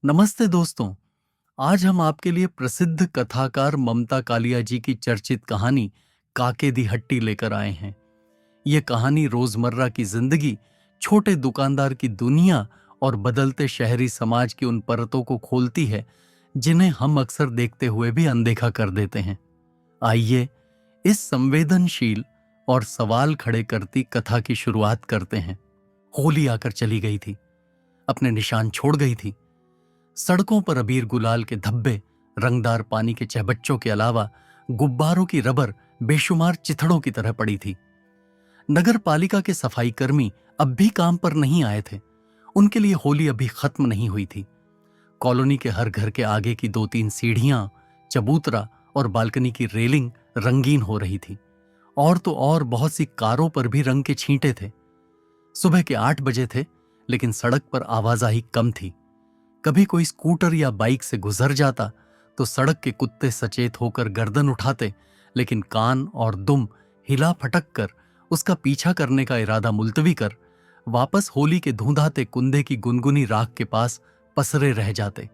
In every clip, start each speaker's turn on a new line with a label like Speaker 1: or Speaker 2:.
Speaker 1: नमस्ते दोस्तों। आज हम आपके लिए प्रसिद्ध कथाकार ममता कालिया जी की चर्चित कहानी काके दी हट्टी लेकर आए हैं। ये कहानी रोजमर्रा की जिंदगी, छोटे दुकानदार की दुनिया और बदलते शहरी समाज की उन परतों को खोलती है जिन्हें हम अक्सर देखते हुए भी अनदेखा कर देते हैं। आइए इस संवेदनशील और सवाल खड़े करती कथा की शुरुआत करते हैं। होली आकर चली गई थी, अपने निशान छोड़ गई थी। सड़कों पर अबीर गुलाल के धब्बे, रंगदार पानी के चहबच्चों के अलावा गुब्बारों की रबर बेशुमार चिथड़ों की तरह पड़ी थी। नगर पालिका के सफाई कर्मी अब भी काम पर नहीं आए थे। उनके लिए होली अभी खत्म नहीं हुई थी। कॉलोनी के हर घर के आगे की 2-3 सीढ़ियां, चबूतरा और बालकनी की रेलिंग रंगीन हो रही थी। और तो और बहुत सी कारों पर भी रंग के छींटे थे। सुबह के 8 बजे थे, लेकिन सड़क पर आवाजाही कम थी। कभी कोई स्कूटर या बाइक से गुजर जाता तो सड़क के कुत्ते सचेत होकर गर्दन उठाते, लेकिन कान और दुम हिला फटक कर उसका पीछा करने का इरादा मुलतवी कर वापस होली के धूंधाते कुंदे की गुनगुनी राख के पास पसरे रह जाते।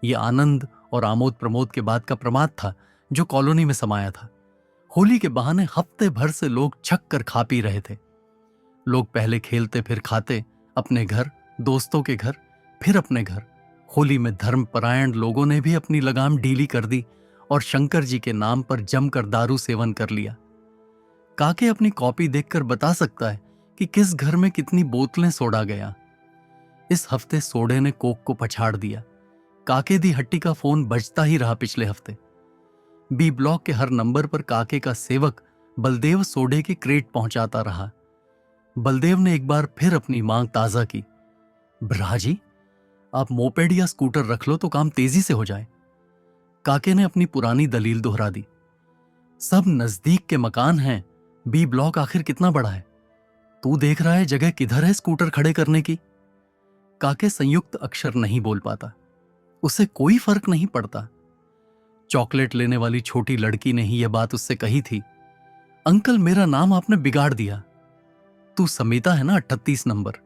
Speaker 1: ये आनंद और आमोद प्रमोद के बाद का प्रमाद था जो कॉलोनी में समाया था। होली के बहाने हफ्ते भर से लोग छक कर खा पी रहे थे। लोग पहले खेलते फिर खाते, अपने घर, दोस्तों के घर, फिर अपने घर। होली में धर्मपरायण लोगों ने भी अपनी लगाम ढीली कर दी और शंकर जी के नाम पर जमकर दारू सेवन कर लिया। काके अपनी कॉपी देखकर बता सकता है कि किस घर में कितनी बोतलें सोडा गया। इस हफ्ते सोडे ने कोक को पछाड़ दिया। काके दी हट्टी का फोन बजता ही रहा पिछले हफ्ते। बी ब्लॉक के हर नंबर पर काके का सेवक बलदेव सोडे के क्रेट पहुंचाता रहा। बलदेव ने एक बार फिर अपनी मांग ताजा की। भ्राजी, आप मोपेड या स्कूटर रख लो तो काम तेजी से हो जाए। काके ने अपनी पुरानी दलील दोहरा दी। सब नजदीक के मकान हैं, बी ब्लॉक आखिर कितना बड़ा है? तू देख रहा है जगह किधर है स्कूटर खड़े करने की? काके संयुक्त अक्षर नहीं बोल पाता। उसे कोई फर्क नहीं पड़ता। चॉकलेट लेने वाली छोटी लड़की ने ही यह बात उससे कही थी। अंकल, मेरा नाम आपने बिगाड़ दिया। तू समिता है ना, 38 नंबर।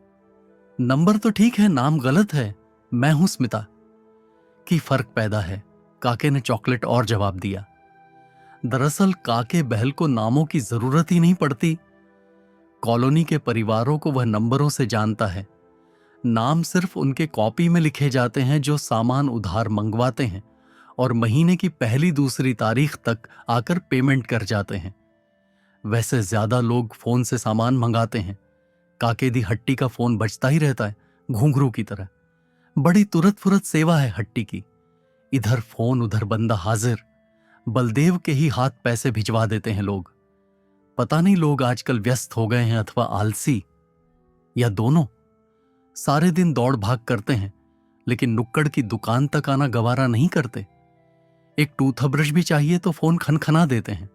Speaker 1: नंबर तो ठीक है, नाम गलत है। मैं हूं स्मिता। की फर्क पैदा है, काके ने चॉकलेट और जवाब दिया। दरअसल काके बहल को नामों की जरूरत ही नहीं पड़ती। कॉलोनी के परिवारों को वह नंबरों से जानता है। नाम सिर्फ उनके कॉपी में लिखे जाते हैं जो सामान उधार मंगवाते हैं और महीने की पहली दूसरी तारीख तक आकर पेमेंट कर जाते हैं। वैसे ज्यादा लोग फोन से सामान मंगाते हैं। काके दी हट्टी का फोन बजता ही रहता है, घुंघरू की तरह। बड़ी तुरत फुरत सेवा है हट्टी की। इधर फोन उधर बंदा हाजिर। बलदेव के ही हाथ पैसे भिजवा देते हैं लोग। पता नहीं लोग आजकल व्यस्त हो गए हैं अथवा आलसी, या दोनों। सारे दिन दौड़ भाग करते हैं, लेकिन नुक्कड़ की दुकान तक आना गवारा नहीं करते। एक टूथब्रश भी चाहिए तो फोन खनखना देते हैं।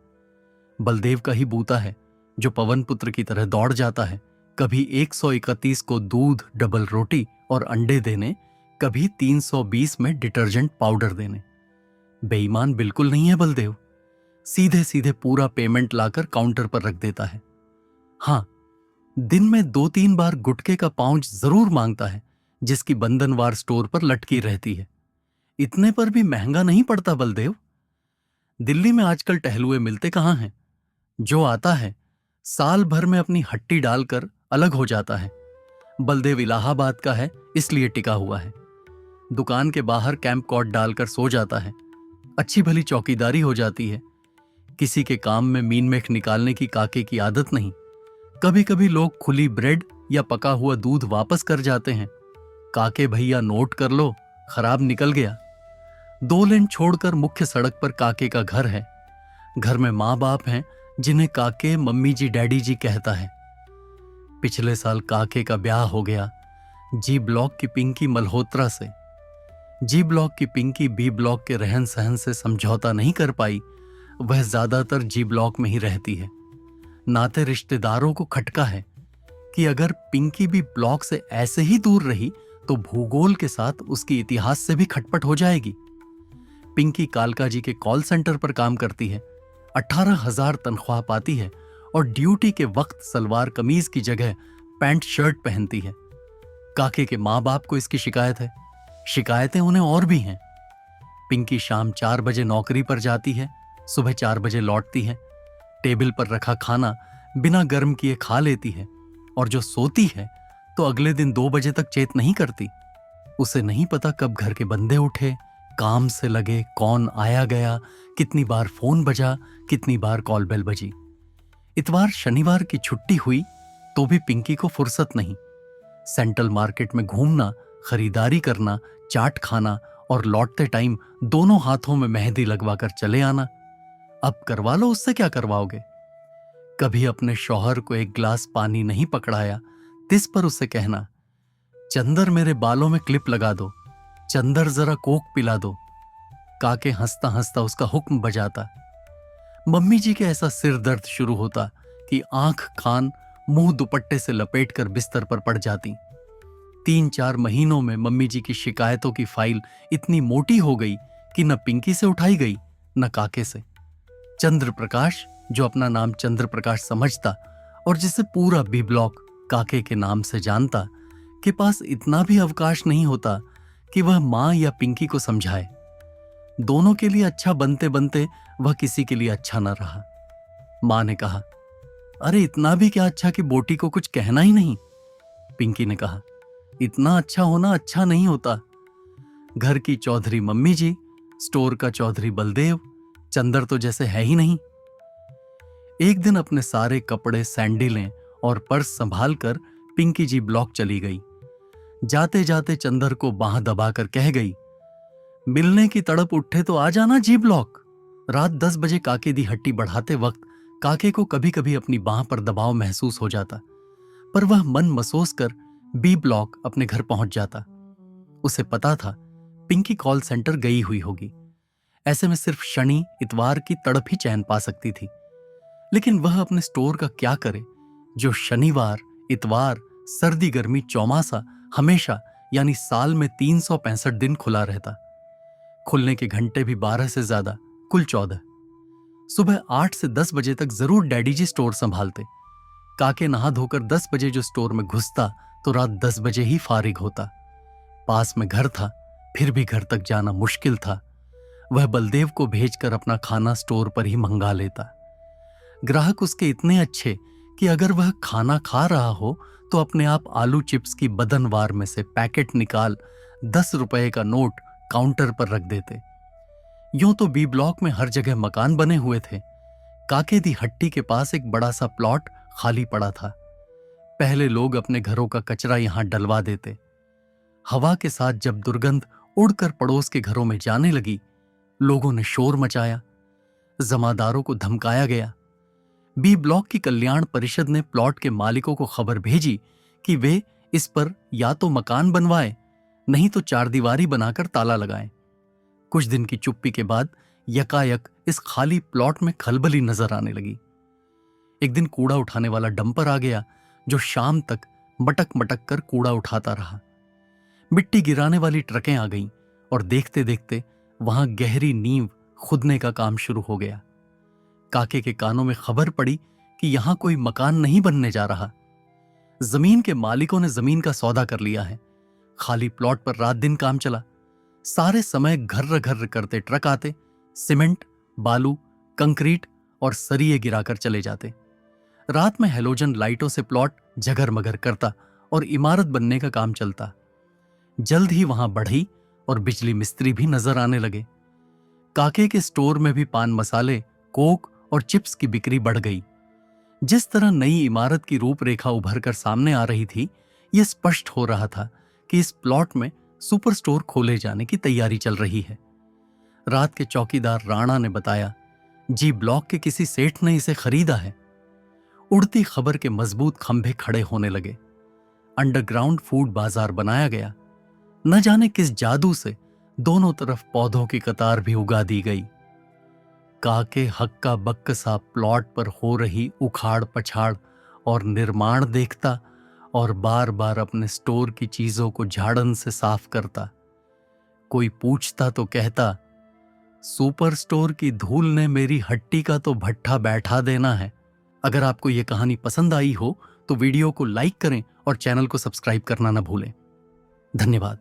Speaker 1: बलदेव का ही बूता है जो पवन पुत्र की तरह दौड़ जाता है, कभी 131 को दूध, डबल रोटी और अंडे देने, कभी 320 में डिटर्जेंट पाउडर देने। बेईमान बिल्कुल नहीं है बलदेव। सीधे सीधे पूरा पेमेंट लाकर काउंटर पर रख देता है। हां, दिन में 2-3 बार गुटके का पाउच जरूर मांगता है, जिसकी बंधनवार स्टोर पर लटकी रहती है। इतने पर भी महंगा नहीं पड़ता बलदेव। दिल्ली में आजकल टहलुए मिलते कहां हैं? जो आता है साल भर में अपनी हट्टी डालकर अलग हो जाता है। बलदेव इलाहाबाद का है, इसलिए टिका हुआ है। दुकान के बाहर कैंप कॉट डालकर सो जाता है। अच्छी भली चौकीदारी हो जाती है। किसी के काम में मीन मेख निकालने की काके की आदत नहीं। कभी कभी लोग खुली ब्रेड या पका हुआ दूध वापस कर जाते हैं। काके भैया नोट कर लो, खराब निकल गया। 2 लेन छोड़कर मुख्य सड़क पर काके का घर है। घर में माँ बाप हैं जिन्हें काके मम्मी जी डैडी जी कहता है। पिछले साल काके का ब्याह हो गया जी ब्लॉक की पिंकी मल्होत्रा से। जी ब्लॉक की पिंकी बी ब्लॉक के रहन सहन से समझौता नहीं कर पाई। वह ज्यादातर जी ब्लॉक में ही रहती है। नाते रिश्तेदारों को खटका है कि अगर पिंकी भी ब्लॉक से ऐसे ही दूर रही तो भूगोल के साथ उसकी इतिहास से भी खटपट हो जाएगी। पिंकी कालका जी के कॉल सेंटर पर काम करती है। 18,000 तनख्वाह पाती है और ड्यूटी के वक्त सलवार कमीज की जगह पैंट शर्ट पहनती है। काके के माँ बाप को इसकी शिकायत है। शिकायतें उन्हें और भी हैं। पिंकी शाम 4 बजे नौकरी पर जाती है, सुबह 4 बजे लौटती है, टेबल पर रखा खाना बिना गर्म किए खा लेती है, और जो सोती है तो अगले दिन 2 बजे तक चेत नहीं करती। उसे नहीं पता कब घर के बंदे उठे, काम से लगे, कौन आया गया, कितनी बार फोन बजा, कितनी बार कॉल बेल बजी। इतवार शनिवार की छुट्टी हुई तो भी पिंकी को फुर्सत नहीं। सेंट्रल मार्केट में घूमना, खरीदारी करना, चाट खाना और लौटते टाइम दोनों हाथों में मेहंदी लगवाकर चले आना। अब करवा लो, उससे क्या करवाओगे। कभी अपने शौहर को एक गिलास पानी नहीं पकड़ाया, तिस पर उसे कहना, चंदर मेरे बालों में क्लिप लगा दो, चंदर जरा कोक पिला दो। काके हंसता हंसता उसका हुक्म बजाता। मम्मी जी के ऐसा सिर दर्द शुरू होता कि आंख, कान, मुंह दुपट्टे से लपेटकर बिस्तर पर पड़ जाती। 3-4 महीनों में मम्मी जी की शिकायतों की फाइल इतनी मोटी हो गई कि न पिंकी से उठाई गई न काके से। चंद्र प्रकाश, जो अपना नाम चंद्र प्रकाश समझता और जिसे पूरा बी ब्लॉक काके के नाम से जानता, के पास इतना भी अवकाश नहीं होता कि वह मां या पिंकी को समझाए। दोनों के लिए अच्छा बनते बनते वह किसी के लिए अच्छा न रहा। मां ने कहा, अरे इतना भी क्या अच्छा कि बोटी को कुछ कहना ही नहीं। पिंकी ने कहा, इतना अच्छा होना अच्छा नहीं होता। घर की चौधरी मम्मी जी, स्टोर का चौधरी बलदेव, चंदर तो जैसे है ही नहीं। एक दिन अपने सारे कपड़े, सैंडलें और पर्स संभाल कर पिंकी जी ब्लॉक चली गई। जाते जाते चंदर को बांह दबाकर कह गई, मिलने की तड़प उठे तो आ जाना जी ब्लॉक। रात 10 बजे काके दी हट्टी बढ़ाते वक्त काके को कभी कभी अपनी बांह पर दबाव महसूस हो जाता, पर वह मन मसोस कर बी ब्लॉक अपने घर पहुंच जाता। उसे पता था पिंकी कॉल सेंटर गई हुई होगी। ऐसे में सिर्फ शनि इतवार की तड़प ही चैन पा सकती थी। लेकिन वह अपने स्टोर का क्या करे जो शनिवार, इतवार, सर्दी गर्मी चौमासा हमेशा यानी साल में 365 दिन खुला रहता। खुलने के घंटे भी 12 से ज्यादा, कुल 14। सुबह 8 से 10 बजे तक जरूर डैडी जी स्टोर संभालते। काके नहा धोकर 10 बजे जो स्टोर में घुसता तो रात 10 बजे ही फारिग होता। पास में घर था, फिर भी घर तक जाना मुश्किल था। वह बलदेव को भेजकर अपना खाना स्टोर पर ही मंगा लेता। ग्राहक उसके इतने अच्छे कि अगर वह खाना खा रहा हो तो अपने आप आलू चिप्स की बदनवार में से पैकेट निकाल 10 रुपए का नोट काउंटर पर रख देते। यूं तो बी ब्लॉक में हर जगह मकान बने हुए थे। काके दी हट्टी के पास एक बड़ा सा प्लॉट खाली पड़ा था। पहले लोग अपने घरों का कचरा यहां डलवा देते। हवा के साथ जब दुर्गंध उड़कर पड़ोस के घरों में जाने लगी, लोगों ने शोर मचाया, जमादारों को धमकाया गया। बी ब्लॉक की कल्याण परिषद ने प्लॉट के मालिकों को खबर भेजी कि वे इस पर या तो मकान बनवाएं, नहीं तो चारदीवारी बनाकर ताला लगाएं। कुछ दिन की चुप्पी के बाद यकायक इस खाली प्लॉट में खलबली नजर आने लगी। एक दिन कूड़ा उठाने वाला डंपर आ गया जो शाम तक मटक मटक कर कूड़ा उठाता रहा। मिट्टी गिराने वाली ट्रकें आ गईं और देखते देखते वहां गहरी नींव खुदने का काम शुरू हो गया। काके के कानों में खबर पड़ी कि यहां कोई मकान नहीं बनने जा रहा। जमीन के मालिकों ने जमीन का सौदा कर लिया है। खाली प्लॉट पर रात दिन काम चला। सारे समय घर्र घर्र करते ट्रक आते, सीमेंट, बालू, कंक्रीट और सरिये गिराकर चले जाते। रात में हेलोजन लाइटों से प्लॉट जगरमगर करता और इमारत बनने का काम चलता। जल्द ही वहां बढ़ई और बिजली मिस्त्री भी नजर आने लगे। काके के स्टोर में भी पान मसाले, कोक और चिप्स की बिक्री बढ़ गई। जिस तरह नई इमारत की रूपरेखा उभर कर सामने आ रही थी, यह स्पष्ट हो रहा था कि इस प्लॉट में सुपर स्टोर खोले जाने की तैयारी चल रही है। रात के चौकीदार राणा ने बताया, जी ब्लॉक के किसी सेठ ने इसे खरीदा है। उड़ती खबर के मजबूत खंभे खड़े होने लगे। अंडरग्राउंड फूड बाजार बनाया गया। न जाने किस जादू से दोनों तरफ पौधों की कतार भी उगा दी गई। काके हक्का बक्का सा प्लॉट पर हो रही उखाड़ पछाड़ और निर्माण देखता और बार बार अपने स्टोर की चीजों को झाड़न से साफ करता। कोई पूछता तो कहता, सुपर स्टोर की धूल ने मेरी हट्टी का तो भट्ठा बैठा देना है। अगर आपको यह कहानी पसंद आई हो तो वीडियो को लाइक करें और चैनल को सब्सक्राइब करना न भूलें। धन्यवाद।